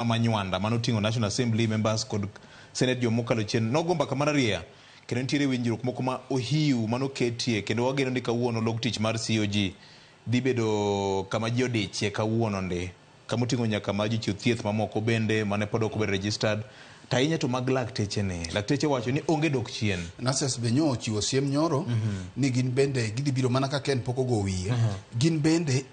manywanda manoting'o National Assembly members kod Senate jomokalo chien nogomba kamara ria kendo nitiere winjruok moko ma ohiu manoketie kendo wageno ni kawuono log tich mar COG dhi bedo kama ji odichie kawuono ndi kamoting'o nyaka ma jochiw thieth mamoko bende mane pod ok obed registered to ahinya to mag lakteche ne lakteche wacho ni onge dok chien. Nurses be nyo chiwo siem nyoro ni gin bende gidhi biro mana ka Ken pok ogo wiye gin bende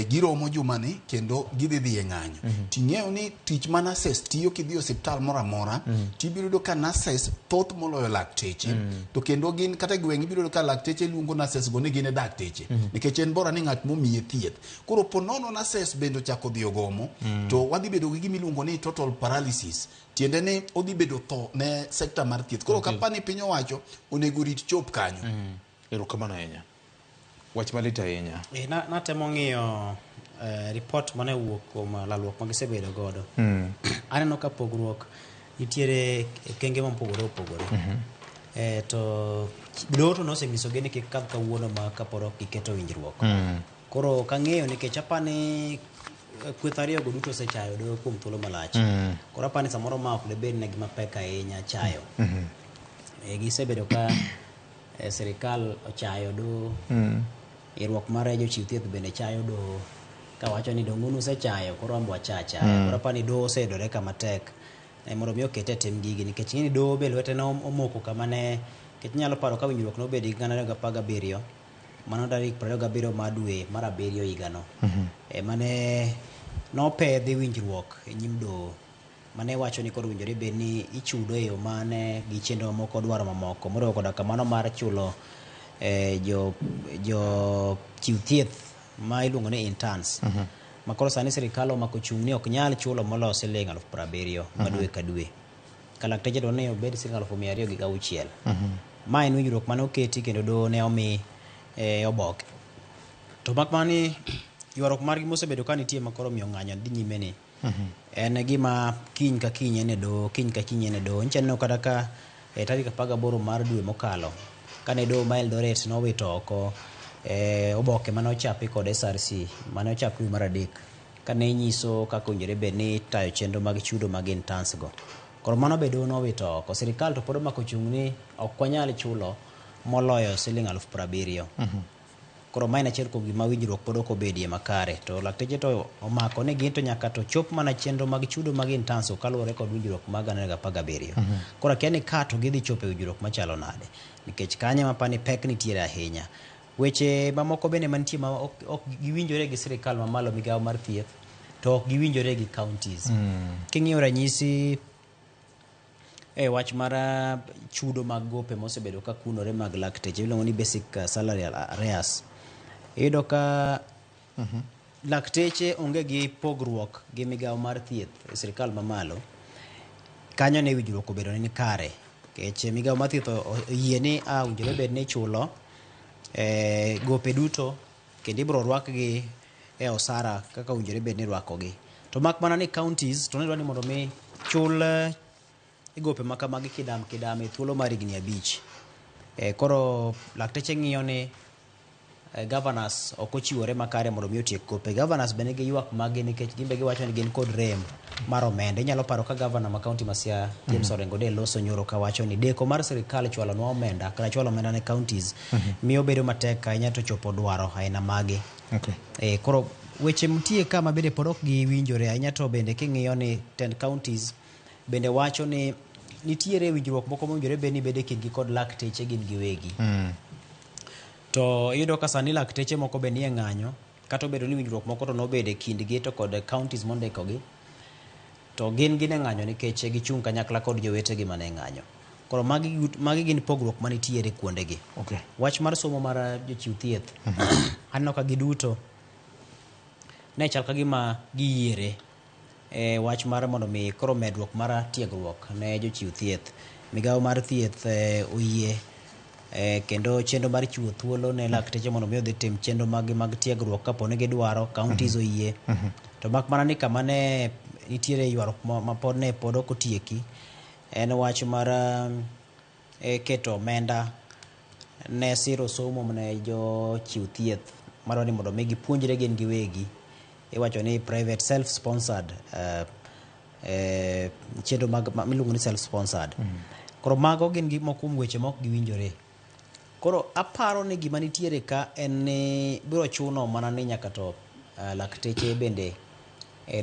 giromo jumani kendo gidhi dhi e ng'anyo ting'eyo ni tich ma nurses tiyo kidhi osiptal moro amora tibiro yudo ka nurses thoth moloyo lakteche to kendo gin kata gweng' ibiro yudo ka lakteche luongo nurses go ni gin e dakteche nikech en bora ni ng'at momiye thieth koro ponono nurses bende ochako dhi ogomo to wadhi bedo gi gimiluongo ni total paralysis tiende ni odhi bedo tho ne sekta mar thieth koro kapani piny owacho onego rit chop kanyo. Erokamano ahinya wach malit ahinya. Natemo ng'iyo report mane wuok kuom lalruok magisebedo godo aneno ka pogruok nitiere kenge mopogore opogore to doto nosenyisogi ni kik kadh kawuono ma kapod ok giketo winjruok koro kang'eyo nikech apani kweth ariyo go duto osechayo do kuom thuolo malach koro apani samoro ma ok debed ne gima pek ahinya chayo gisebedo ka sirikal ochayo do irruok mar jochiw thieth bende chayo do kawacho ni dong'unu osechayo koro ambo achacha koro apani do osedore kama tek mondo mi okete tim gigi nikech ng'eni do be lwete ne omoko kama ne kech nyalo paro ka winjruok nobedi gi 2017 mano tarik 27 mar dwe mar 7 higano mane nopedhi winjruok e nyim doho mane wacho ni kod winjore bed ni ichudo e yo mane gi chenro moko dwaro mamoko moriwo koda kamano mar chulo jo chiw thieth ma iluongo ni interns makoro sani sirikal omako chung' ni ok nyal chulo moloyo siling 70,000 ma dwe ka dwe ka lakteche to ne obed siling 206,000 ma en winjruok mane oketi kendo doho ne omi oboke to makmani ywaruok margi mosebedo ka nitie makoro miyo ng'anyo dhi nyime ni en gima kiny ka kiny ene do nchaneno kata ka tarik 18 mar dwe mokalo kane do ma Eldoret nowito oko oboke mane ochapi kod SRC mane ochapi mar adek kane nyiso kaka owinjore bed ni tayo chenro mag chudo mag interns go koro mano bedo nowito oko sirikal to pod omako chung' ni ok wanyal chulo moloyo siling 70,000 koro ma en achiel kuom gima winjruok pod ok obedie makare to lakteche to omako ni gin to nyaka to chop mana chenro mag chudo mag interns kaluwore kod winjruok mag 2017 koro akia ni ka to gidhi chopo e winjruok machalo nade nikech kanye mapani pek nitiere ahinya weche mamoko bende mantie ma ok giwinjore gi sirikal mamalo migawo mar thieth to ok giwinjore gi counties king'iyo ranyisi wach mar chudo mag gope mosebedo ka kunore mag lakteche iluongo ni basic salary arrears iyudo ka lakteche onge gi pogruok gi migawo mar thieth e sirikal mamalo kanyo ne winjruok obedo ni kare nikech migawo mar thieth oyie ni winjore bed ni chulo gope duto kendo ibiro rwakgi e osara kaka winjore bed ni rwakogi to mak mana ni counties to ne dwa ni mondo mi chul gope makamagi kidam e thuolo mar higni 5 koro lakteche ng'iyo ni governors ok ochiwore makare mondo mi otiek gope governors bende gi ywak magi nikech gimbe giwacho ni gin kod rem mar omenda inyalo paro ka governor ma county ma Siaya James Orengo de loso nyoro ka wacho ni deko mar sirikal chwalo no omenda kata chwalo omenda ne counties miyo bedo matek ahinya to chopo dwaro aina magi koro weche mtie kama bende pod ok giwinjore ahinya to bende king'iyo ni 10 counties bende wacho ni nitiere winjruok moko mowinjore bed ni bede kindgi kod lakteche gin giwegi to iyudo ka sani lakteche moko be nie ng'anyo kata obedo ni winjruok moko to nobede kindgi to kod counties mondikogi to gin e ng'anyo nikech gichung' kanyakla kod jowetegi mane ng'anyo koro magi gin pogruok manitiere kuondegi wach mar somo mar jochiw thieth aneno ka giduto ne chal ka gima giyiere wach mar mondo mi koro medruok mar tiegruok ne jochiw thieth migawo mar thieth oyie kendo chenro mar chiwo thuolo ne lakteche mondo mi odhi tim chenro mag tiegruok kapo ni gidwaro counties oyie to mak mana ni kama ne nitiere ywaruok ma pod ok otieki en wach mar keto omenda ne siro somo ne jochiw thieth marwa ni mondo mi gipuonjre gin giwegi iwacho ni private self sponsored chenro miluongo ni self sponsored. Koro mago gin gik moko kuom weche ma ok giwinjore. Koro aparo ni gima nitiere ka en ni biro chuno mana ni nyaka to lakteche bende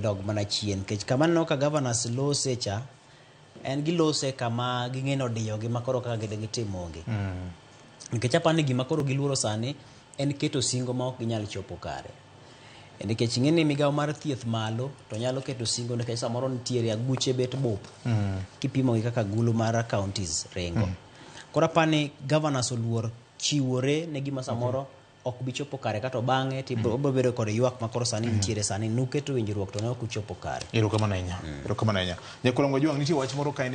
dog mana chien, nikech kama neno ka governors lose cha en gilose kama ging'eno diyo gi makoro kaka gitimo onge. Nikech apani gima koro giluoro sani en keto singo ma ok ginyal chopo kare. Nikech ing'eni migawo mar thieth malo to nyalo keto singo nikech samoro nitiere aguche bet bup kipimo gi kaka gulu mar counties rengo. Koro apani governors oluor chiwore ne gima samoro ok bichopo kare kato bang'e tibro bedo kod ywak makoro sani nitiere sani nuketo winjruok to ne ok uchopo kare. Erokamano ahinya. Nyakwalongo Ojwang, nitie wach moro ka